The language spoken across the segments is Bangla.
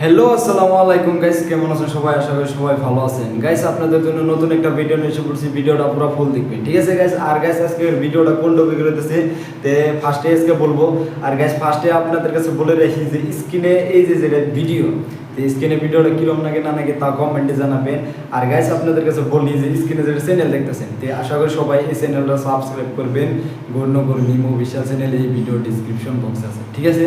হ্যালো আসসালামু আলাইকুম গাইস, কেমন আছেন সবাই? আশা করি সবাই ভালো আছেন। গাইস আপনাদের জন্য নতুন একটা ভিডিও নিয়ে এসে পড়ছি, ভিডিওটা পুরো ফুল দেখবেন, ঠিক আছে গাইস? আর গাইস আজকে ভিডিওটা কোন টপিকে রয়েছে তে ফার্স্টে আজকে বলবো। আর গাইস ফার্স্টে আপনাদের কাছে বলে রাখি যে স্ক্রিনে এই যে যেটা ভিডিও, তো স্ক্রিনে ভিডিওটা কিরকম নাকি না নাকি তা কমেন্টে জানাবেন। আর গাইস আপনাদের কাছে বলি যে স্ক্রিনে যেটা চ্যানেল দেখতেছেন, তো আশা করি সবাই এই চ্যানেলটা সাবস্ক্রাইব করবেন। গণ্যকর্মী অফিশিয়াল চ্যানেল, এই ভিডিও ডিসক্রিপশন বক্সে আছে, ঠিক আছে?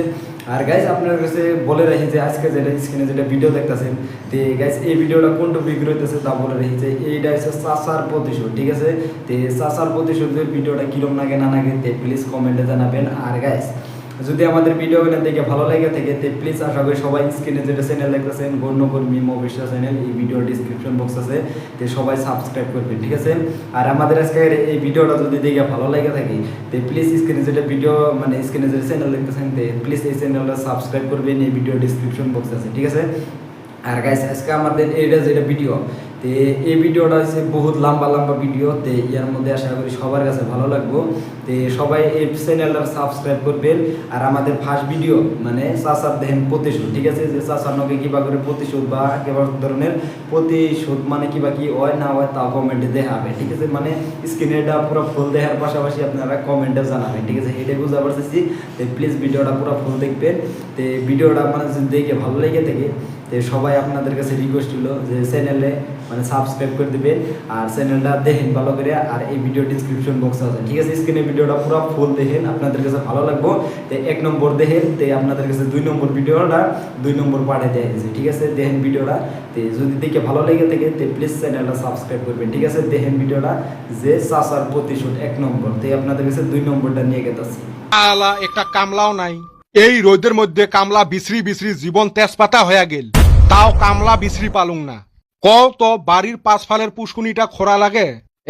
আর গাইস আপনার কাছে বলে রাখি যে আজকে যেটা স্ক্রিনে যেটা ভিডিও দেখতেছেন, তো গাইস এই ভিডিওটা কোন টপিক রইতেছে তা বলে রাখি যে এইটা হচ্ছে চাচার প্রতিশোধ, ঠিক আছে? তো চাচার প্রতিশোধের ভিডিওটা কিরম লাগে না লাগে তে প্লিজ কমেন্টে জানাবেন। আর গাইস যদি আমাদের ভিডিওগুলো দেখে ভালো লাগে থাকে তে প্লিজ আশা করি সবাই স্ক্রিনে যেটা চ্যানেল দেখতেছেন গণ্যকর্মী অফিশিয়াল চ্যানেল, এই ভিডিও ডিসক্রিপশন বক্স আছে, তো সবাই সাবস্ক্রাইব করবেন, ঠিক আছে? আর আমাদের আজকের এই ভিডিওটা যদি দেখে ভালো লাগে থাকে তো প্লিজ স্ক্রিনে যেটা ভিডিও মানে স্ক্রিনে যেটা চ্যানেল দেখতেছেন তো প্লিজ এই চ্যানেলটা সাবস্ক্রাইব করবেন, এই ভিডিও ডিসক্রিপশন বক্স আছে, ঠিক আছে? আর গাইস আজকে আমাদের এইটা যেটা ভিডিও, তো এই ভিডিওটা হচ্ছে বহুত লম্বা লম্বা ভিডিও, তো ইয়ার মধ্যে আশা করি সবার কাছে ভালো লাগবে। তো সবাই এই চ্যানেলটা সাবস্ক্রাইব করবেন। আর আমাদের ফার্স্ট ভিডিও মানে চাচার দেখেন প্রতিশোধ, ঠিক আছে? যে চাচার নগে কিবা করে প্রতিশোধ বা কিবা ধরনের প্রতিশোধ মানে কিবা কি হয় না হয় তা কমেন্টে দেখাবে, ঠিক আছে? মানে স্ক্রিনেটা পুরো ফুল দেখার পাশাপাশি আপনারা কমেন্টে জানাবেন, ঠিক আছে? এটাই বুঝতে পারতেছি। তো প্লিজ ভিডিওটা পুরো ফুল দেখবেন। তো ভিডিওটা মানে যদি দেখে ভালো লেগে থাকে তো সবাই আপনাদের কাছে রিকোয়েস্ট হলো যে চ্যানেলে মানে সাবস্ক্রাইব করে দিবেন আর চ্যানেলটা দেখেন ভালো করে। আর এই ভিডিও ডিসক্রিপশন বক্সে আছে, ঠিক আছে? স্ক্রিনে ভিডিওটা পুরো ফুল দেখেন, আপনাদের কাছে ভালো লাগবে। তো 1 নম্বর দেখেন, তো আপনাদের কাছে 2 নম্বর ভিডিওটা 2 নম্বর পাঠিয়ে দেওয়া হয়েছে, ঠিক আছে? দেখেন ভিডিওটা, তো যদি দেখে ভালো লেগে থাকে তো প্লিজ চ্যানেলটা সাবস্ক্রাইব করবেন, ঠিক আছে? দেখেন ভিডিওটা যে চাচার প্রতিশোধ 1 নম্বর, তো আপনাদের কাছে 2 নম্বরটা নিয়ে গেতেছি। আলা একটা কামলাও নাই। এই রোদের মধ্যে কামলা বিছরি বিছরি জীবন তেজপাতা হয়ে গেল, তাও কামলা বিছরি পালুং না। কও তো বাড়ির পাঁচফালের পুষ্কুনিটা খোরা লাগে,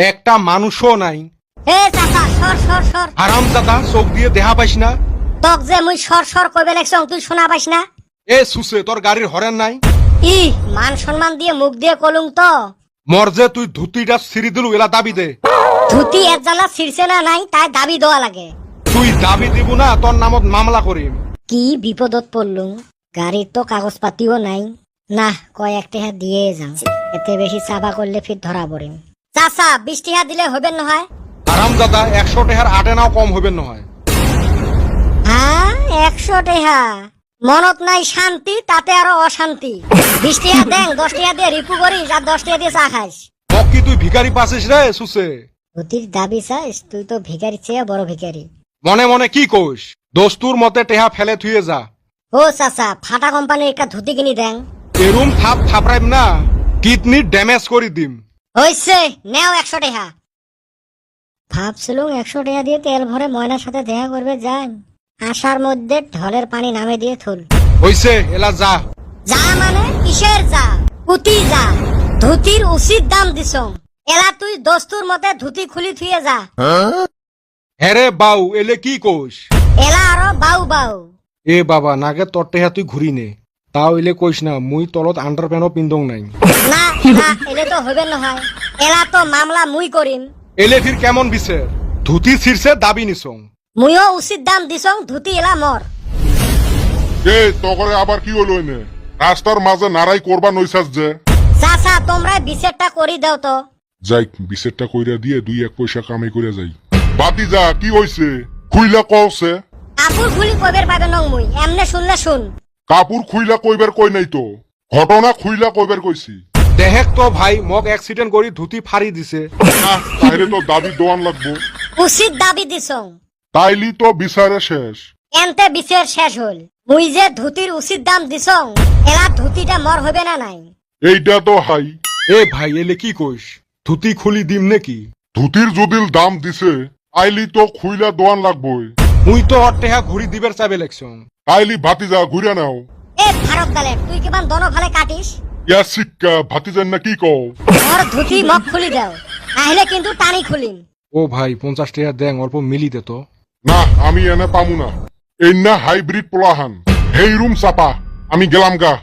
একটা মানুষও নাই। এ চাচা সর সর সর, হারামজাদা চোখ দিয়ে দেহা পাইস না? তক যে মুই সর সর কইবে লাগছং তুই শোনা পাইস না? এ সুসে তোর গাড়ির হরেন নাই? ই মান সম্মান দিয়ে মুখ দিয়ে কলুং তো। মর যে তুই ধুতিটা ছিঁড়ি দিলু এলা দাবি দে। ধুতি এক জ্বালা ছিড়ছে না নাই তাই দাবি দেওয়া লাগে। তুই দাবি দিব না তোর নামত মামলা করিম। কি বিপদত পড়লুম, গাড়ির তো কাগজ পাতিও নাই। না কয়েক টাকা দিয়ে যাও, এতে বেশি চাপা করলে ফির ধরা পড়িম। চাচা 20 টাকা দিলে হবে নহয়? হারামজাদা 100 টাকার আটে নাও কম হইবেন নহয়। হ্যাঁ 100 টাকা মনত নাই শান্তি, তাতে আরো অশান্তি। 20 টাকা দেন, 10 টাকা দিয়ে রিপু করিস আর 10 টাকা দিয়ে চা খাইস। ও কি তুই ভিখারি পাছিস রে সুসে? ধুতির দাবি চাইস, তুই তো ভিখারি চেয়ে বড় ভিখারি। মনে মনে কি কইস? দোস্তুর মতে টেহা ফেলে থুয়ে যা। ও চাচা ফাটা কোম্পানির একটা ধুতি কিনি দেন। এরুম থাপ থাপড়াইম না, কিডনি ড্যামেজ করে দিম। হইছে নেও 100 টাকা। ভাবছিলুম 100 টাকা দিয়ে তেল ভরে ময়নার সাথে দেখা করবে যান, আসার মধ্যে ঢলের পানি নামে দিয়ে থুল। হইছে এলা যা। যা মানে কিসের যা? কুতি যা, ধুতির উচিত দাম দিছ। এলা তুই দস্তুর মতে ধুতি খুলি থুয়ে যা। হেরে বাউ এলে কি কইস? এলা আরো বাউ বাউ। এ বাবা নাগে তোর টেহা তুই ঘুরি নে, তাও এলে কইস না মুই তলত আন্ডারপ্যান্টও পিন্দং নাই। না না এলে তো হবে নহয়, এলা তো মামলা মুই করিম। এলে ফির কেমন বিচার? ধুতি ছিড়ছে দাবি নিছং। মুইও উচিত দাম দিছং, ধুতি এলা মর। এ তগরে আবার কি হলো এনে? রাস্তার মাঝে নারাই করবা নইছাস যে? চাচা তোমরা বিচারটা করি দাও তো। যাই বিশেরটা কইরা দিয়ে 2-1 পয়সা কামাই কইরা যাই। বাতি যা কি হইছে? খুইলা কওছে? কাপড় খুলি কইবের পাবে নং মুই, এমনে শুনলে শুন। কাপুর খুইলা কইবার কই নাই তো, ঘটনা খুইলা কইবার কইছি। দেহেক তো ভাই মগ অ্যাক্সিডেন্ট করি ধুতি ফাড়ি দিছে। তাইলে তো দাবি দোয়ান লাগবো। উচিত দাবি দিছং, তাইলি তো বিচারে শেষ। এনতে বিচার শেষ হল। মুই যে ধুতির উচিত দাম দিছং, এলা ধুতিটা মর হবে না নাই? এইটা তো হাই। এ ভাই এলে কি কইস? ধুতি খুলি দিম নাকি? ধুতির যদি দাম দিছে আইলি তো খুইলা দোয়ান লাগবই। মুই তো ওর টেহা ঘুরি দিবের চাবে লেখছং। তাইলি ভাতিজা ঘুরে নাও। এ ভারত দালে তুই কিমান দন ফালে কাটিস? ইয়া শিক্ষা ভাতিজান না কি কও? ওর ধুতি মগ খুলি দাও, আহিলে কিন্তু টানি খুলিম। ও ভাই 50 টাকা দেন, অল্প মিলি দে তো। না আমি এনে পামু না, এই না হাইব্রিড পোলাহান। হেই রুম চাপা, আমি গেলাম গা।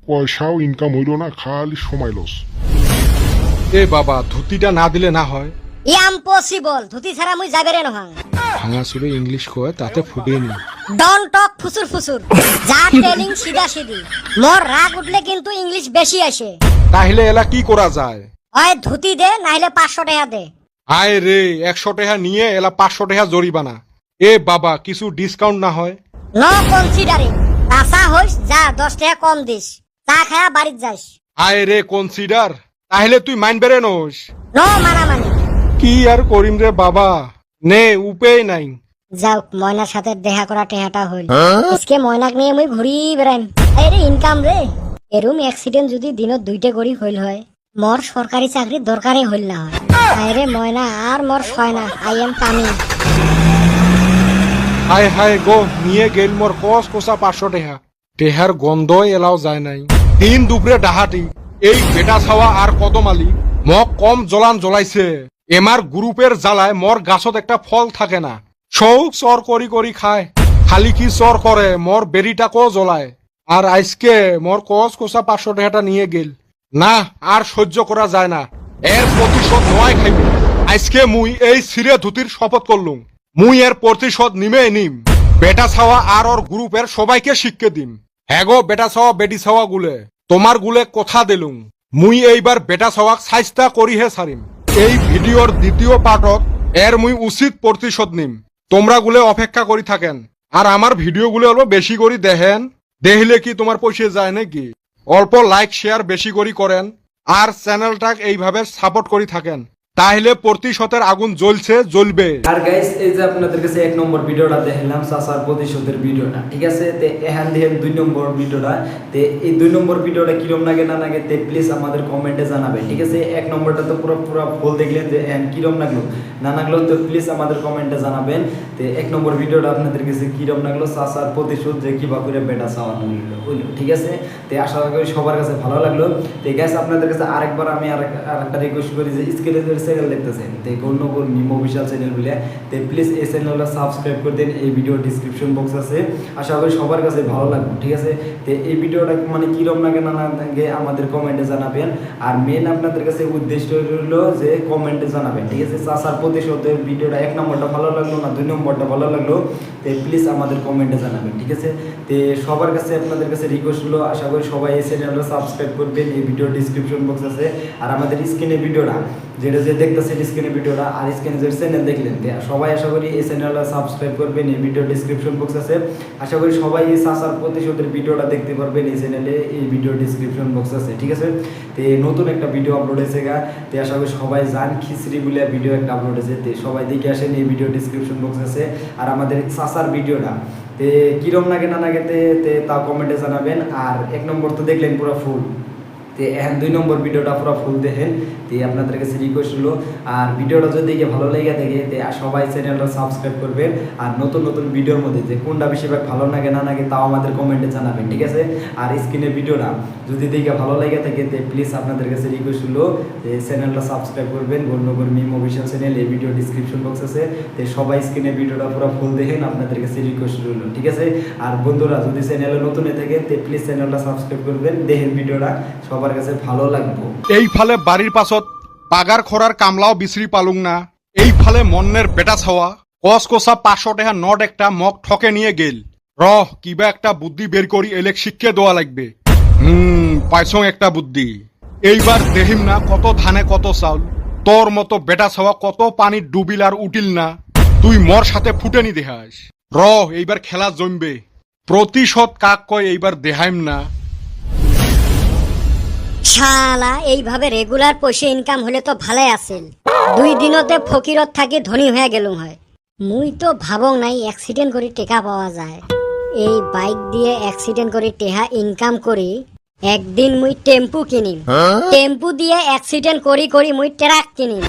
পয়সাও ইনকাম হইল না, খালি সময় লস। এ বাবা ধুতিটা না দিলে না হয়। ইম্পসিবল, ধুতি ছাড়া মুই যাবে রে নহয়। ভাঙা চুলে ইংলিশ কয় তাতে ফুটিয়ে নি। ডন টক ফুসুর ফুসুর, যা টেলিং সিধা সিধি। মোর রাগ উঠলে কিন্তু ইংলিশ বেশি আসে। তাহলে এলা কি করা যায়? হয় ধুতি দে, নাইলে 500 টাকা দে। আয় রে, 100 টাকা নিয়ে এলা 500 টাকা জরিমানা। এ বাবা, কিছু ডিসকাউন্ট না হয়? No considering. আসা হইস, যা 10 টাকা কম দিস, চা খায়া বাড়িত যাস। আয় রে কনসিডার, তাহলে তুই মাইন্ড বেড়ে নোস? নো মানামানি। কি আর করিম রে বাবা, নে উপায় নাই। যাও, ময়নার সাথে দেখা করা টেহাটা হইল। আজকে ময়নাক নিয়ে মুই ঘুরি বেড়াইম। আরে ইনকাম রে, এরুম অ্যাক্সিডেন্ট যদি দিনত 2টা করি হইল হয়, মোর সরকারি চাকরির দরকারই হইল না হয়। আরে ময়না আর মোর ছয় না, আই এম কামিং। হায় হায় গো, নিয়ে গেল মোর কোসা 500 টাকা। টেহার গন্ধই এলাও যায় নাই। দিন দুপুরে ডাহাটি, এই বেটা ছাওয়া আর কদমালি মক কম জ্বলান জ্বলাইছে। এমার গ্রুপের জ্বালায় মোর গাছত একটা ফল থাকে না, শৌক চর করি করি খায়। খালি কি চর করে, মোর বেরিটাকেও জ্বলায়। আর আজকে মোর কোসা 500 টাকাটা নিয়ে গেল। না, আর সহ্য করা যায় না, এর প্রতিশোধ নয় খাইব। আজকে মুই এই সিরে ধুতির শপথ করলুম, মুই এর প্রতিশোধ নিমে নিম। বেটা ছাওয়া আর ওর গ্রুপের সবাইকে শিক্ষে দিম। হ্যাঁ গো বেটা ছাওয়া বেটি ছাওয়া গুলে, তোমার গুলে কথা দিলুম, মুই এইবার বেটা ছাওয়াক সাইস্তা করিহে ছাড়িম। এই ভিডিওর দ্বিতীয় পার্টত এর মুই উচিত প্রতিশোধ নিম। তোমরা গুলে অপেক্ষা করি থাকেন, আর আমার ভিডিও গুলো অল্প বেশি করি দেখেন। দেখলে কি তোমার পয়সা যায় নাকি? অল্প লাইক শেয়ার বেশি করি করেন, আর চ্যানেলটাক এইভাবে সাপোর্ট করি থাকেন, তাহলে প্রতিশোধের আগুন জ্বলছে জ্বলবে। আর গাইস, এই যে আপনাদের কাছে 1 নম্বর ভিডিওটা দেখালাম চাচার প্রতিশোধের ভিডিওটা, ঠিক আছে? তে এখান দেখেন 2 নম্বর ভিডিওটা। তে এই 2 নম্বর ভিডিওটা কিরম লাগে না লাগে তে প্লিজ আমাদের কমেন্টে জানাবেন, ঠিক আছে? 1 নম্বরটা তো পুরো ফুল দেখলেন, যে কিরম লাগলো না লাগলো তো প্লিজ আমাদের কমেন্টে জানাবেন। তে 1 নম্বর ভিডিওটা আপনাদের কাছে কিরম লাগলো, চাচার প্রতিশোধ যে কিভাবে করে বেটা চাওয়ানো হইলো, ঠিক আছে? তে আশা করি সবার কাছে ভালো লাগলো। তে গাইস, আপনাদের কাছে আরেকবার আমি আরেকটা রিকোয়েস্ট করি, যে স্ক্রিনে যে চ্যানেল দেখতেছেন তে গণ্যগর মিম অফিশিয়াল চ্যানেল বলে, তে প্লিজ এই চ্যানেলটা সাবস্ক্রাইব করে দেন। এই ভিডিও ডিসক্রিপশন বক্স আছে, আশা করি সবার কাছে ভালো লাগবে, ঠিক আছে? তে এই ভিডিওটা মানে কিরম লাগে না লাগে আমাদের কমেন্টে জানাবেন। আর মেন আপনাদের কাছে উদ্দেশ্য হলো যে কমেন্টে জানাবেন, ঠিক আছে? চাচার প্রতিশোধের ভিডিওটা 1 নম্বরটা ভালো লাগলো না 2 নম্বরটা ভালো লাগলো, তে প্লিজ আমাদের কমেন্টে জানাবেন, ঠিক আছে? তে সবার কাছে আপনাদের কাছে রিকোয়েস্ট হলো, আশা করি সবাই এই চ্যানেলটা সাবস্ক্রাইব করবেন। এই ভিডিও ডিসক্রিপশন বক্স আছে, আর আমাদের স্ক্রিনে ভিডিওটা যেটা যে দেখতেছেন স্ক্রিনে ভিডিওটা, আর স্ক্রিনে যে চ্যানেল দেখলেন, সবাই আশা করি এই চ্যানেলটা সাবস্ক্রাইব করবেন। এই ভিডিও ডিসক্রিপশন বক্স আছে, আশা করি সবাই এই চাচার প্রতিশোধের ভিডিওটা দেখতে পারবেন এই চ্যানেলে। এই ভিডিও ডিসক্রিপশন বক্স আছে, ঠিক আছে? তে নতুন একটা ভিডিও আপলোড হয়েছে গা, তে আশা করি সবাই জান খিচড়ি বলে ভিডিও একটা আপলোড হয়েছে, তে সবাই দেখে আসেন। এই ভিডিও ডিসক্রিপশন বক্স আছে, আর আমাদের চাচার ভিডিওটা তে কিরম লাগে না লাগে তে তাও কমেন্টে জানাবেন। আর 1 নম্বর তো দেখলেন পুরো ফুল, তে এখন 2 নম্বর ভিডিওটা পুরো ফুল দেখেন। তে আপনাদের কাছে রিকোয়েস্ট হলো, আর ভিডিওটা যদি দেখে ভালো লেগে থাকে তে সবাই চ্যানেলটা সাবস্ক্রাইব করবেন। আর নতুন নতুন ভিডিওর মধ্যে যে কোনটা বেশিরভাগ ভালো লাগে না লাগে তাও আমাদের কমেন্টে জানাবেন, ঠিক আছে? আর স্ক্রিনের ভিডিওটা যদি দেখে ভালো লেগে থাকে তে প্লিজ আপনাদের কাছে রিকোয়েস্ট হলো যে চ্যানেলটা সাবস্ক্রাইব করবেন। গণ্যগর মিম অফিশিয়াল চ্যানেল, এই ভিডিও ডিসক্রিপশন বক্স আছে, তে সবাই স্ক্রিনের ভিডিওটা পুরো ফুল দেখেন, আপনাদের কাছে রিকোয়েস্ট হলো, ঠিক আছে? আর বন্ধুরা যদি চ্যানেলে নতুন হয়ে থাকেন তে প্লিজ চ্যানেলটা সাবস্ক্রাইব করবেন, দেখেন ভিডিওটা সবার কাছে ভালো লাগবে। এই ফালে বাড়ির পাছত পাগার খরার কামলাও বিশ্রি পালুং না, এই ফালে মন্নের বেটা ছাওয়া কোসা 500 টাকা নোট একটা মগ ঠকে নিয়ে গেল। কিবা একটা বুদ্ধি বের করি এলেক শিক্ষে দেওয়া লাগবে। পাইছং একটা বুদ্ধি। এইবার দেখিম না কত ধানে কত চাউল। তোর মতো বেটা ছাওয়া কত পানির ডুবিল আর উঠিল না, তুই মোর সাথে ফুটেনি দেখাস। এইবার খেলা জমবে। প্রতিশোধ কাক কয় এইবার দেখাইম না। শালা এইভাবে রেগুলার পয়সা ইনকাম হলে তো ভালোই আছিল। 2 দিনতে ফকিরত থাকি ধনী হয়ে গেলুম হয়। মুই তো ভাবং নাই অ্যাক্সিডেন্ট করে টেকা পাওয়া যায়। এই বাইক দিয়ে অ্যাক্সিডেন্ট করে টেহা ইনকাম করি একদিন মুই টেম্পু কিনিম। টেম্পু দিয়ে অ্যাক্সিডেন্ট করি করি মুই ট্রাক কিনিম।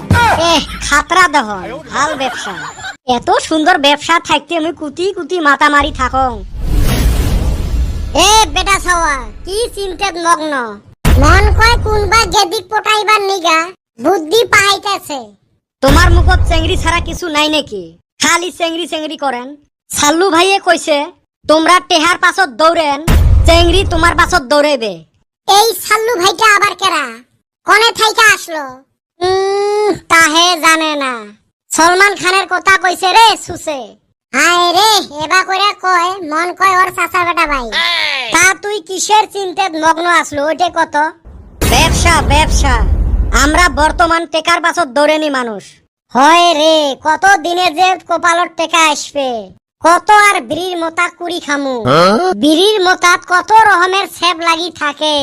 খাতরা দহন ভাল ব্যবসা। এত সুন্দর ব্যবসা থাকতে মুই কুতি কুতি মাথা মারি থাকং। বেটা ছাওয়া কি চিন্তাত মগ্ন, মন কয় কোনবা গেদিক পটাইবার নিগা বুদ্ধি পাইতেছে। তোমার মুখত চেংড়ি ছাড়া কিছু নাই নাকি? খালি চেংড়ি চেংড়ি করেন। সাল্লু ভাইয়ে কইছে তোমরা টেহার পাছত দৌড়েন, চেংড়ি তোমার পাছত দৌড়াইবে। এই সাল্লু ভাইটা আবার কেরা? কোনে থাইকা আসলো? তাহে জানে না। সলমান খানের কথা কইছে রে সুসে। হায় রে এবা করে কয় মন কয় ওর চাচা বেটা ভাই। তা তুই কিসের চিন্তাত মগ্ন আসলো ওইটা কত? ব্যবসা ব্যবসা, আমরা বর্তমান টেকার বাছত দৌড়েনি মানুষ। হয় রে কত দিনে যে কপালত টেকা আসবে, কত আর বিড়ির মোতা কুড়ি খামু। বিড়ির মোতাত কত রকমের ছেপ লাগি থাকে,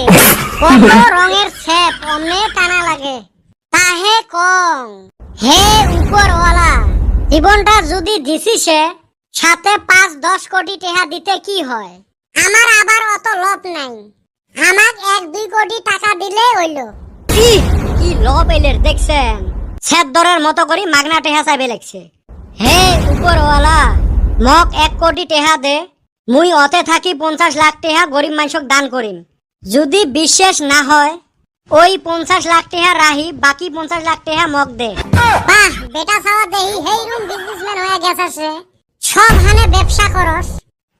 কত রঙের ছেপ অমনে টানা লাগে। তাহে কং হে উপরওয়ালা, জীবনটা যদি দিছিসে সাথে 5-10 কোটি টাকা দিতে কি হয়? আমার আবার অত লোভ নাই, আমাক 1-2 কোটি টাকা দিলে হইল। কি লোভ এলের দেখছেন, ছেদ দরের মতো করে মাগনা টেহা চাইবে লাগছে। হে উপরওয়ালা, মক 1 কোটি টেহা দে, মুই অতে থাকি 50 লাখ টেহা গরিব মানুষক দান করিম। যদি বিশ্বাস না হয় ওই 50 লাখ টেহা রাহি, বাকি 50 লাখ টেহা মক দে। বাহ বেটা সাওয়া দেহি হেই রুম বিজনেসম্যান হয়ে গেছে, সব হানে ব্যবসা করস।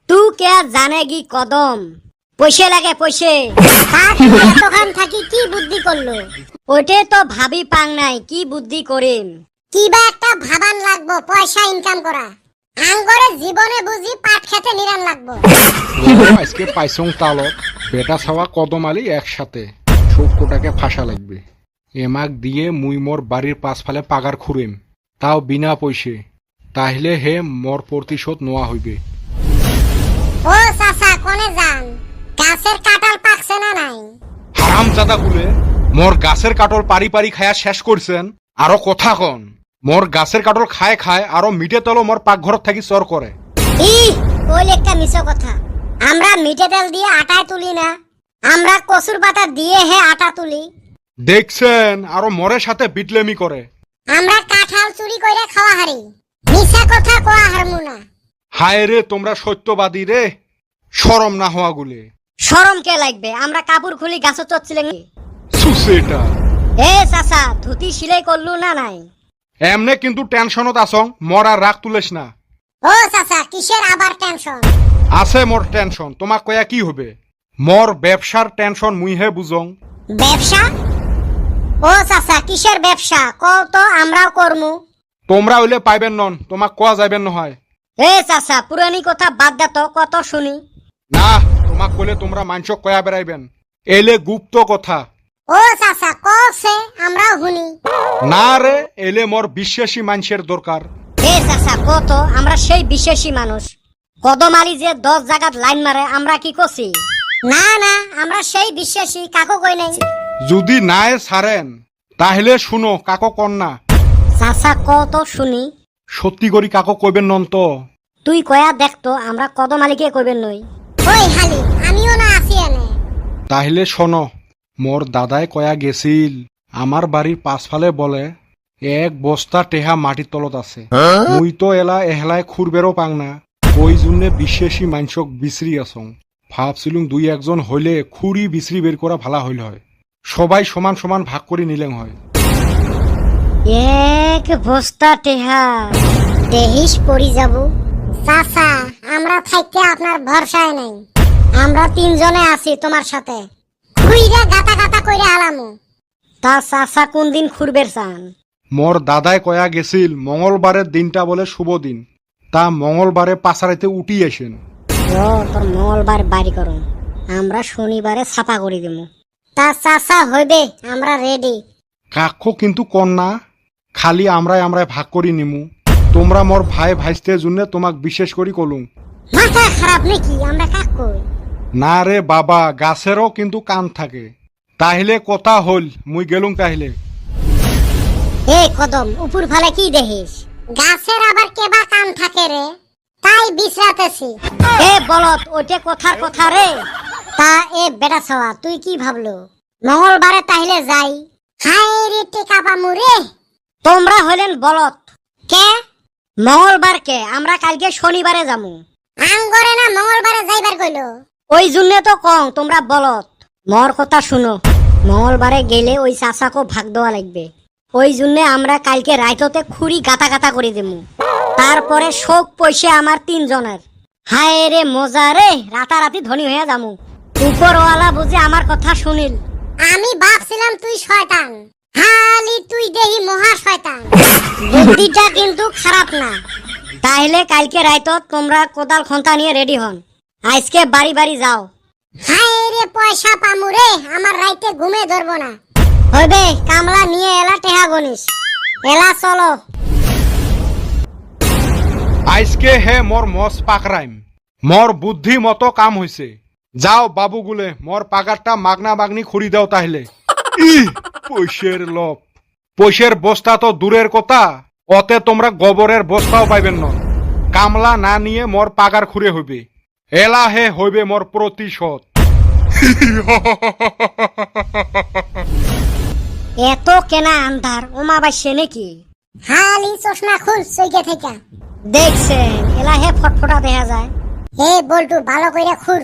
তু কে জানেগি কদম, পয়সা লাগে পয়সা। দোকান থাকি কি বুদ্ধি করলো, ওইটে তো ভাবি পাং নাই কি বুদ্ধি করিম। কিবা একটা ভাবান লাগবো পয়সা ইনকাম করা, আঙ্গরে জীবনে বুঝি পাট খেতে নিরান লাগবো। আজকে পাইছং তালত বেটা ছাওয়া কদম আলী একসাথে সবকটাকে ফাঁসা লাগবে। এমাক দিয়ে মুই মোর বাড়ির পাশফালে পাগার খুঁড়িম, তাও বিনা পয়সে। তাহলে হে মোর প্রতিশোধ নেওয়া হইবে। ও চাচা কোনে যান, গাছের কাঁঠাল পাকছে না নাই? হারাম জাদা গুলে মোর গাছের কাটল পারি পারি খায়া শেষ করছেন, আরো কথা কন। মোর গাছের কাটল খায় খায় আরো মিটে তলো মোর পাকঘরত থাকি চর করে। ওই একটা মিছো কথা, আমরা মিঠে তেল দিয়ে আটায় তুলি না, আমরা কসুর পাতা দিয়ে হে আটা তুলি। দেখছেন আরো মরের সাথে বিটলেমি করে। আমরা কাঁঠাল চুরি কইরা খাওয়া হারি, মিছা কথা কোয়া হারমু না। হায় রে তোমরা সত্যবাদী রে, শরম না হওয়া গুলে। শরম কে লাগবে, আমরা কাপড় খুলি গাছ চচ্ছিলেন। সুসেটা এ চাচা ধুতি সিলাই করলু না নাই? এমনে কিন্তু টেনশনত আসং, মর আর রাগ তুলেস না। ও চাচা কিসের আবার টেনশন? আছে মোর টেনশন, তোমাক কয়া কি হবে? মোর ব্যবসার টেনশন মুইহে বুঝং। ব্যবসা? ও চাচা কিসের ব্যবসা কও তো, আমরাও করমু। তোমরা হইলে পাইবেন নন, তোমাক কোয়া যাইবেন নহয়। এ চাচা পুরানি কথা বাদ দে তো, কত শুনি। না তোমাক কইলে তোমরা মাংস কয়া বেড়াইবেন, এলে গুপ্ত কথা। ও চাচা কছে আমরাও শুনি। না রে, এলে মোর বিশ্বাসী মানুষের দরকার। এ চাচা কত, আমরা সেই বিশ্বাসী মানুষ। কদম আলী যে 10 জায়গাত লাইন মারে, আমরা কি করছি? না না, আমরা সেই বিশ্বাসী, কাকো কই নাই। যদি নাই ছাড়েন তাহলে শুনো কাকো কন্যা। চাচা কত শুনি। সত্যি করি কাকো কইবেন নন তো? তুই কয়া দেখতো, আমরা কদম আলীকে কইবেন নই। ওই হালি আমিও না আছি এনে। তাহলে শোনো, মোর দাদাই কয়া গেছিল আমার বাড়ির পাশফালে বলে 1 বস্তা টেহা মাটির তলত আছে। মুই তো এলা এহলায় খুরবেরও পাং না, ওই জন্য বিশ্বাসী মানসক বিশ্রি আসং। ভাবছিলুম 2-1 হইলে খুরি বিশ্রি বের করা ভালা হইল হয়, সবাই সমান সমান ভাগ করে নিলেন হয়। 1 বস্তা টেহা দেহিস পড়ি যাব। চাচা আমরা থাকতে আপনার ভরসায় নাই, আমরা 3 জনে আছি তোমার সাথে, খুইরা গাতা গাতা কইরা আলামু। তা চাচা কোন দিন খুরবের চান? মোর দাদাই কয়া গেছিল মঙ্গলবারের দিনটা বলে শুভ দিন, তা মঙ্গলবারে পাশারাইতে উঠি আসেন। ও তোর মঙ্গলবার বাড়ি করুন, আমরা শনিবারে ছাপা করে দেবো। তা চাচা হইবে, আমরা রেডি। কাকো কিন্তু কন্যা, খালি আমরাই আমরাই ভাগ করি নিমু। তোমরা মোর ভাই ভাইস্তে জন্য তোমাক বিশেষ করি কলুম। মাথা খারাপ নাকি, আমরা কাক কই? না রে বাবা, গাছেরও কিন্তু কান থাকে। তাহলে কথা হল, মুই গেলুম তাহলে। এ কদম উপর ফালে কি দেখিস? গাছের আবার কেবা কান থাকে রে, তাই বিশ্রাতেছি। এ বলত ওইটা কথার কথা রে। তা এ বেটা ছাওয়া তুই কি ভাবলো, মঙ্গলবারে তাহলে যাই? হায় রে টেকা পামু রে। তোমরা হলেন বলত কে? মঙ্গলবার কে? আমরা কালকে শনিবারে যামু। আঙ্গরে না মঙ্গলবারে যাইবার কইলো, ওই জন্য তো কং তোমরা বলত। মোর কথা শুনো, মঙ্গলবারে গেলে ওই চাচাকে ভাগ দেওয়া লাগবে। ওই জন্য আমরা কালকে রাইততে খুঁড়ি গাতা গাতা করে দেবো, তারপরে শোক পয়সা আমার 3 জনের। হায় রে মজা রে, রাতারাতি ধনী হয়ে যামু। উপরওয়ালা বুঝে আমার কথা শুনিল। আমি ভাবছিলাম তুই শয়তান, হালি তুই দেহি মহা শয়তান। বুদ্ধিটা কিন্তু খারাপ না। তাহলে কালকে রাইতত তোমরা কোদাল খন্তা নিয়ে রেডি হন, আজকে বাড়ি বাড়ি যাও। হায় রে পয়সা পামু রে, আমার রাইতে ঘুমে ধরবো না। হইবে, কামলা নিয়ে এলা টেহা গনিস, এলা চলো। আজকে হে মোর মস পাকরাইম, মোর বুদ্ধি মতো কাম হইছে। যাও বাবুগুলে মোর পাগারটা মাগনা মাগনি খুঁড়ি দাও তাহলে। পয়সের লোভ, পয়সের বস্তা তো দূরের কথা, অতে তোমরা গোবরের বস্তাও পাইবেন না। কামলা না নিয়ে মোর পাগার খুঁড়ে হইবে, এলা হে হইবে মোর প্রতিশোধ। এত কেনা আন্ধার, ওমা বাইছে নাকি? হালি চশমা খুল সইকে থেকে। দেখছেন, এলা হে ফটফটা দেখা যায়। হে বল্টু ভালো কইরা খুর।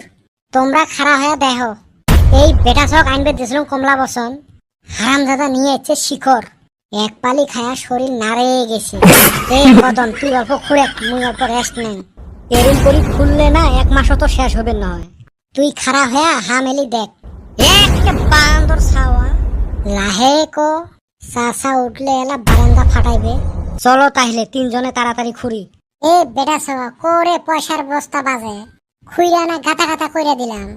তোমরা খাড়া হয়ে দেখো, এই বেটা চক আনবে দিয়েছিলাম কমলা বসন, হারাম দাদা নিয়ে এসছে শিখর, এক পালি খায়া শরীর নাড়ে গেছে। এই বদন, তুই অল্প খুঁড়ে, মুই অল্প রেস্ট নেন। এরম করি খুললে না 1 মাসও তো শেষ হবে না হয়। তুই খাড়া হয়ে হামেলি দেখ, একটা বান্দর ছাওয়া লাহে কো চাচা উঠলে এলা বারান্দা ফাটাইবে। চলো তাহলে 3 জনে তাড়াতাড়ি খুঁড়ি। এ বেটা সবা করে পয়সার বস্তা বাজে, খুইরা না গাতা গাতা কইরা দিলাম।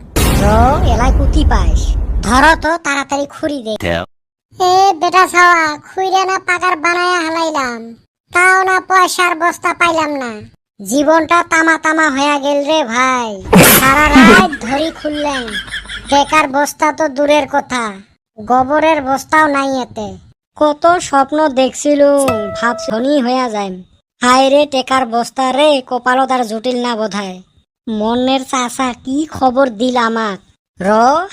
এলাই কুতি পাইস, ধরো তো তাড়াতাড়ি খুঁড়ি দে। এ বেটা সবা খুইরা না পাকার বানায়া হালাইলাম, তাও না পয়সার বস্তা পাইলাম না। জীবনটা তামা তামা হয়ে গেল রে ভাই, সারা রাত ধরি খুললেন, টেকার বস্তা তো দূরের কথা, গোবরের বস্তাও নাই এতে। কত স্বপ্ন দেখছিল, ভাব ধনী হয়ে যায়। হায় রে টেকার বস্তা রে, কপালত আর জটিল না বোধায়। মনের চাচা কি খবর দিল আমাক,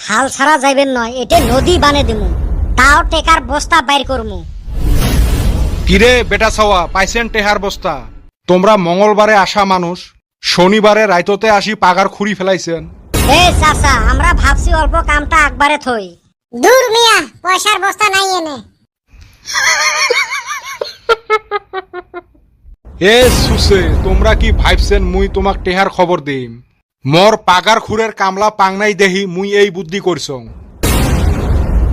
হাল ছাড়া যাইবেন নয়, এটা নদী বানে দিমু, তাও টেকার বস্তা বাইর করমু। কিরে বেটা ছাওয়া, পাইছেন টেহার বস্তা? তোমরা মঙ্গলবারে আসা মানুষ, শনিবারে রাইততে আসি পাগার খুঁড়ি ফেলাইছেন। এ চাচা, আমরা ভাবছি অল্প কামটা একবারে থই। দূর মিয়া, পয়সার বস্তা নাই এনে। এ সুসে, তোমরা কি ভাবছেন মুই তোমাক টেহার খবর দিম? মোর পাগার খুঁড়ের কামলা পাংনাই দেহি মুই এই বুদ্ধি করছং।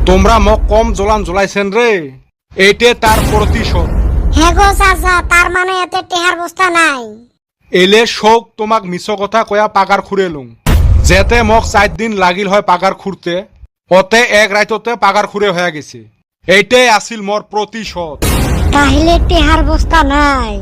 তোমরা মোক কম জ্বলান জ্বলাইছেন রে, এইটে তার প্রতিশোধ। হ্যাঁ গো চাচা, তার মানে এতে টেহার বস্তা নাই। এলে শোক তোমাক মিছ কথা কয়া পাগার খুঁড়ে লুং, যেতে মোক 4 দিন লাগিল হয় পাগার খুঁড়তে, অতে এক রাইততে পাগার খুঁড়ে হয়ে গেছে। এইটাই আছিল মোর প্রতিশোধ। তাহলে টেহার বস্তা নাই।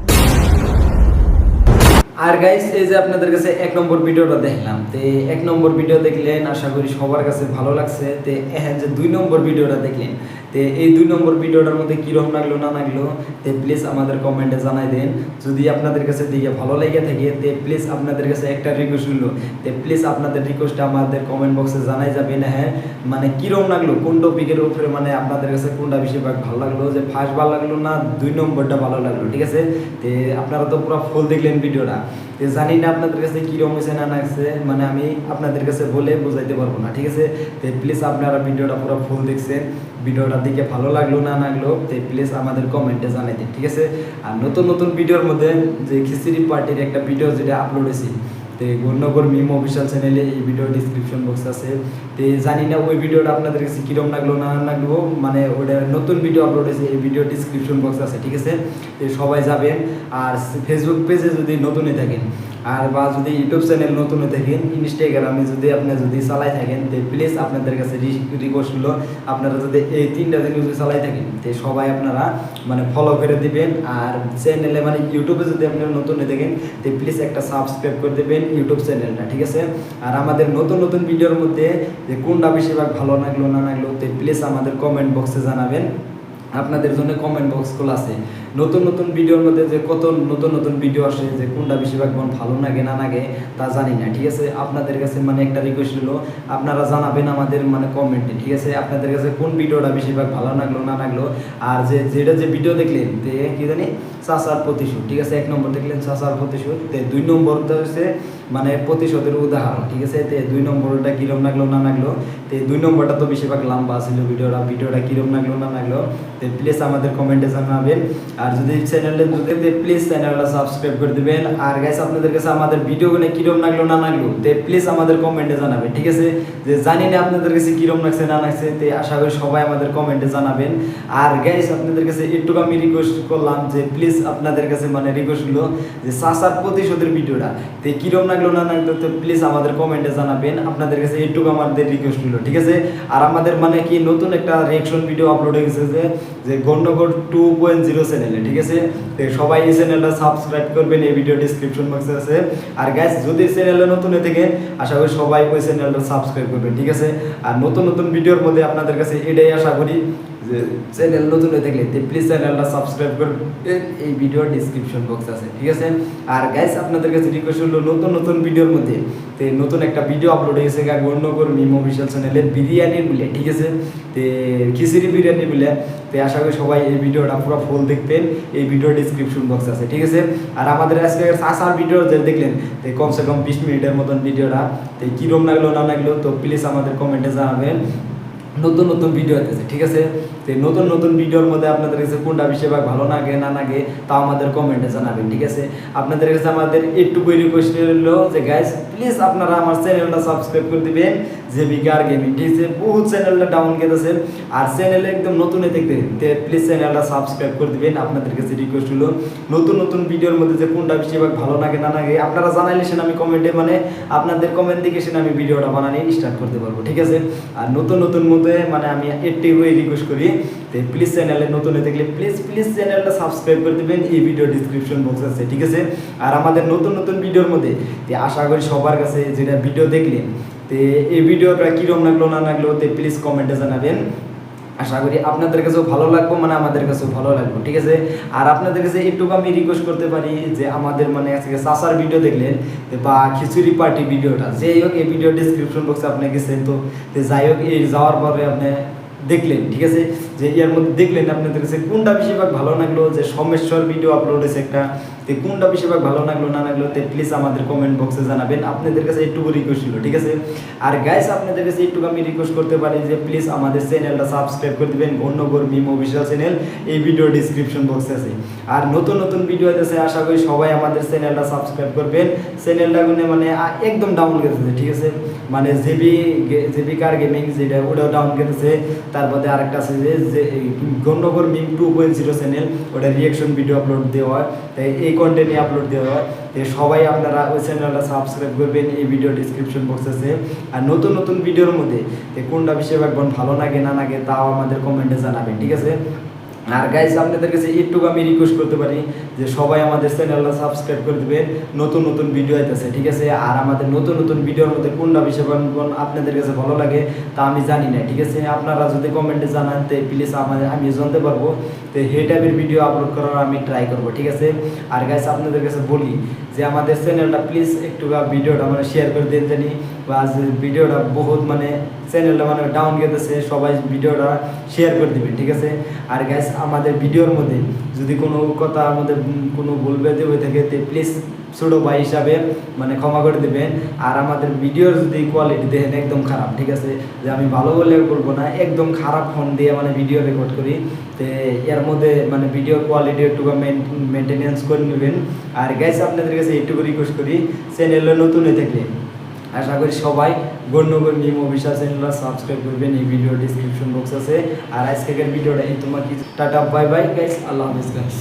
আর গাইস, এই যে আপনাদের কাছে 1 নম্বর ভিডিওটা দেখলাম, তে 1 নম্বর ভিডিও দেখলেন, আশা করি সবার কাছে ভালো লাগছে। তে এখন যে 2 নম্বর ভিডিওটা দেখলেন, তে এই 2 নম্বর ভিডিওটার মধ্যে কিরকম লাগলো না লাগলো, তে প্লিজ আমাদের কমেন্টে জানাই দেন। যদি আপনাদের কাছে দেখে ভালো লেগে থাকে, তে প্লিজ আপনাদের কাছে একটা রিকোয়েস্ট হলো, তে প্লিজ আপনাদের রিকোয়েস্টটা আমাদের কমেন্ট বক্সে জানাই যাবেন। হ্যাঁ, মানে কিরকম লাগলো, কোন টপিকের উপরে, মানে আপনাদের কাছে কোনটা বেশিরভাগ ভালো লাগলো, যে ফার্স্ট ভালো লাগলো না 2 নম্বরটা ভালো লাগলো, ঠিক আছে? তে আপনারা তো পুরো ফুল দেখলেন ভিডিওটা, তে জানি না আপনাদের কাছে কিরকম হয়েছে না লাগছে, মানে আমি আপনাদের কাছে বলে বোঝাইতে পারবো না, ঠিক আছে? তে প্লিজ আপনারা ভিডিওটা পুরো ফুল দেখছেন, ভিডিওটা দেখে ভালো লাগলো না লাগলো, তে প্লিজ আমাদের কমেন্টে জানাই দিন, ঠিক আছে? আর নতুন নতুন ভিডিওর মধ্যে যে খিচুড়ি পার্টির একটা ভিডিও যেটা আপলোড হয়েছে, তে গণ্যগর মিম অফিসিয়াল চ্যানেলে এই ভিডিও ডিসক্রিপশন বক্স আছে। তে জানি না ওই ভিডিওটা আপনাদের কাছে কিরকম লাগলো না লাগলো, মানে ওটা নতুন ভিডিও আপলোড হয়েছে, এই ভিডিও ডিসক্রিপশন বক্স আছে, ঠিক আছে? তো সবাই যাবেন। আর ফেসবুক পেজে যদি নতুন হয়ে থাকেন, আর বা যদি ইউটিউব চ্যানেল নতুন হয়ে থাকেন, ইনস্টাগ্রামে যদি আপনি যদি চালাই থাকেন, তো প্লিজ আপনাদের কাছে রিকোয়েস্ট হলো, আপনারা যদি এই 3টা জিনিস যদি চালাই থাকেন, তো সবাই আপনারা মানে ফলো করে দিবেন। আর চ্যানেলে মানে ইউটিউবে যদি আপনারা নতুন হয়ে থাকেন, তো প্লিজ একটা সাবস্ক্রাইব করে দেবেন ইউটিউব চ্যানেলটা, ঠিক আছে? আর আমাদের নতুন নতুন ভিডিওর মধ্যে যে কোনটা বেশিরভাগ ভালো লাগলো না লাগলো, তো প্লিজ আমাদের কমেন্ট বক্সে জানাবেন। আপনাদের জন্য কমেন্ট বক্স খোলা আছে। নতুন নতুন ভিডিওর মধ্যে যে কত নতুন নতুন ভিডিও আসে, যে কোনটা বেশিরভাগ ভালো লাগে না লাগে তা জানি না, ঠিক আছে? আপনাদের কাছে মানে একটা রিকোয়েস্ট হলো, আপনারা জানাবেন আমাদের মানে কমেন্টে, ঠিক আছে? আপনাদের কাছে কোন ভিডিওটা বেশিরভাগ ভালো লাগলো না লাগলো। আর যেটা যে ভিডিও দেখলেন, তে কি জানি চাচার প্রতিশোধ, ঠিক আছে? 1 নম্বর দেখলেন চাচার প্রতিশোধ, তে 2 নম্বরটা হচ্ছে মানে প্রতিশোধের উদাহরণ, ঠিক আছে? তে 2 নম্বরটা কিরম লাগলো না লাগলো, তে 2 নম্বরটা তো বেশিরভাগ লম্বা ছিল ভিডিওটা কিরম লাগলো না লাগলো, তে প্লিজ আমাদের কমেন্টে জানাবেন। আর যদি চ্যানেলে যদি প্লিজ চ্যানেলটা সাবস্ক্রাইব করে দিবেন। আর গাইস, আপনাদের কাছে আমাদের ভিডিওগুলো কিরম লাগলো না লাগলো, তে প্লিজ আমাদের কমেন্টে জানাবেন, ঠিক আছে? যে যে জানি না আপনাদের কাছে কিরম লাগছে না লাগছে, তো আশা করি সবাই আমাদের কমেন্টে জানাবেন। আর গাইস আপনাদের কাছে একটু আমি রিকোয়েস্ট করলাম যে প্লিজ আপনাদের কাছে মানে রিকোয়েস্ট হলো যে চাচার প্রতিশোধের ভিডিওটা তো কিরম লাগলো না লাগলো, তো প্লিজ আমাদের কমেন্টে জানাবেন। আপনাদের কাছে একটু আমাদের রিকোয়েস্ট হলো, ঠিক আছে। আর আমাদের মানে কি নতুন একটা রিঅ্যাকশন ভিডিও আপলোড হয়ে গেছে যে গন্ডগোল 2.0 চ্যানেলে, ঠিক আছে। তো সবাই এই চ্যানেলটা সাবস্ক্রাইব করবেন, এই ভিডিও ডিসক্রিপশন বক্সে আছে। আর গাইস যদি চ্যানেলে নতুন হয়ে থাকে আশা করি সবাই ওই চ্যানেলটা সাবস্ক্রাইব করবেন, ঠিক আছে। আর নতুন নতুন ভিডিওর মধ্যে আপনাদের কাছে এটাই আশা করি যে চ্যানেল নতুন হয়ে থাকলে প্লিজ চ্যানেলটা সাবস্ক্রাইব করবেন, এই ভিডিওর ডিসক্রিপশন বক্স আছে, ঠিক আছে। আর গাইস আপনাদের কাছে রিকোয়েস্ট হলো নতুন নতুন ভিডিওর মধ্যে তো নতুন একটা ভিডিও আপলোড হয়েছে গণ্যকর মিম অফিসিয়াল চ্যানেলে বিরিয়ানির মিলে, ঠিক আছে। তো খিচুড়ি বিরিয়ানি মিলে, তো আশা করি সবাই এই ভিডিওটা পুরো ফুল দেখবেন, এই ভিডিওর ডিসক্রিপশন বক্স আছে, ঠিক আছে। আর আমাদের আজকে চাচার ভিডিও যে দেখলেন তো কমসে কম 20 মিনিটের মতন ভিডিওটা, তো কীরকম লাগলো না লাগলো তো প্লিজ আমাদের কমেন্টে জানাবেন। নতুন নতুন ভিডিও আসতেছে, ঠিক আছে। তো নতুন নতুন ভিডিওর মধ্যে আপনাদের কাছে কোনটা বেশিরভাগ ভালো লাগে না লাগে তা আমাদের কমেন্টে জানাবেন, ঠিক আছে। আপনাদের কাছে আমাদের একটুকুই রিকোয়েস্ট হলো যে গাইস প্লিজ আপনারা আমার চ্যানেলটা সাবস্ক্রাইব করে দিবেন, জেবিকার গেমিং, ঠিক আছে। বহুত চ্যানেলটা ডাউন গেছে আর চ্যানেলে একদম নতুন দেখতে প্লিজ চ্যানেলটা সাবস্ক্রাইব করে দিবেন। আপনাদের কাছে রিকোয়েস্ট হলো নতুন নতুন ভিডিওর মধ্যে যে কোনটা বেশিরভাগ ভালো লাগে না লাগে আপনারা জানাইলে সেটা আমি কমেন্টে মানে আপনাদের কমেন্ট দেখে সেটা আমি ভিডিওটা বানানি স্টার্ট করতে পারবো, ঠিক আছে। আর নতুন নতুন মধ্যে মানে আমি একটুই রিকোয়েস্ট করি তো প্লিজ চ্যানেলে নতুন হয়ে থাকলে প্লিজ চ্যানেলটা সাবস্ক্রাইব করে দেবেন, এই ভিডিও ডিসক্রিপশন বক্স আছে, ঠিক আছে। আর আমাদের নতুন নতুন ভিডিওর মধ্যে তো আশা করি সবার কাছে যেটা ভিডিও দেখলেন তো এই ভিডিওটা কীরকম লাগলো না লাগলো তো প্লিজ কমেন্টে জানাবেন। আশা করি আপনাদের কাছেও ভালো লাগবে, মানে আমাদের কাছেও ভালো লাগবে, ঠিক আছে। আর আপনাদের কাছে একটু আমি রিকোয়েস্ট করতে পারি যে আমাদের মানে আজকে চাচার ভিডিও দেখলেন বা খিচুড়ি পার্টি ভিডিওটা যাই হোক এই ভিডিও ডিসক্রিপশন বক্সে আপনি গেছেন তো যাই হোক এই যাওয়ার পরে আপনি দেখলেন, ঠিক আছে। যে এর মধ্যে দেখলেন আপনাদের কাছে কোনটা বেশিরভাগ ভালো লাগলো, যে সোমেশ্বর ভিডিও আপলোড হয়েছে একটা তো কোনটা বেশিরভাগ ভালো লাগলো না লাগলো তো প্লিজ আমাদের কমেন্ট বক্সে জানাবেন। আপনাদের কাছে একটু রিকোয়েস্ট ছিল, ঠিক আছে। আর গাইস আপনাদের কাছে একটু আমি রিকোয়েস্ট করতে পারি যে প্লিজ আমাদের চ্যানেলটা সাবস্ক্রাইব করে দিবেন, গণ্যকর মিম অফিসিয়াল চ্যানেল, এই ভিডিও ডিসক্রিপশন বক্সে আছে। আর নতুন নতুন ভিডিও আছে আশা করি সবাই আমাদের চ্যানেলটা সাবস্ক্রাইব করবেন। চ্যানেলটা মানে একদম ডাউন গেছে, ঠিক আছে। মানে জেবিকার গেমিং যেটা ওটাও ডাউন গেছে, তারপরে আরেকটা আছে যে গণ্যকর মিম 2.0 চ্যানেল, ওটা রিঅ্যাকশন ভিডিও আপলোড দেওয়া হয়, তাই এই কন্টেন্টই আপলোড দেওয়া হয়। তো সবাই আপনারা ওই চ্যানেলটা সাবস্ক্রাইব করবেন, এই ভিডিও ডিসক্রিপশন বক্স আছে। আর নতুন নতুন ভিডিওর মধ্যে কোনটা বেশিরভাগ ভালো লাগে না লাগে তাও আমাদের কমেন্টে জানাবেন, ঠিক আছে। আর গাইস আপনাদের কাছে একটু আমি রিকোয়েস্ট করতে পারি যে সবাই আমাদের চ্যানেলটা সাবস্ক্রাইব করে দিবেন, নতুন নতুন ভিডিও আইতেছে, ঠিক আছে। আর আমাদের নতুন নতুন ভিডিওর মধ্যে কোনটা বেশি আপনাদের কাছে ভালো লাগে তা আমি জানি না, ঠিক আছে। আপনারা যদি কমেন্টে জানান তো প্লিজ আমি জানতে পারবো, তো সেই টাইপের ভিডিও আপলোড করার আমি ট্রাই করবো, ঠিক আছে। আর গাইস আপনাদের কাছে বলি যে আমাদের চ্যানেলটা প্লিজ একটু ভিডিওটা মানে শেয়ার করে দিন জানি, বা ভিডিওটা বহুত মানে চ্যানেলটা মানে ডাউন গেছে, সবাই ভিডিওটা শেয়ার করে দিবেন, ঠিক আছে। আর গাইস আমাদের ভিডিওর মধ্যে যদি কোনো কথা আমাদের কোনো বলবে হয়ে থাকে তো প্লিজ ছোটো ভাই হিসাবে মানে ক্ষমা করে দেবেন। আর আমাদের ভিডিওর যদি কোয়ালিটি দেখেন একদম খারাপ, ঠিক আছে, যে আমি ভালো বলে বলবো না, একদম খারাপ ফোন দিয়ে মানে ভিডিও রেকর্ড করি, তো এর মধ্যে মানে ভিডিও কোয়ালিটি একটু মেনটেনেন্স করে নেবেন। আর গাইস আপনাদের কাছে এইটুকু রিকোয়েস্ট করি চ্যানেলে নতুন হয়ে থাকলে আশা করি সবাই গণ্যকর মিম অফিসিয়াল চ্যানেলটা সাবস্ক্রাইব করবেন, এই ভিডিও ডিসক্রিপশন বক্স আছে। আর আজকের ভিডিওটা এই তোমার কি টাটা বাই বাই গাইস, আল্লাহ হাফেজ গাইস।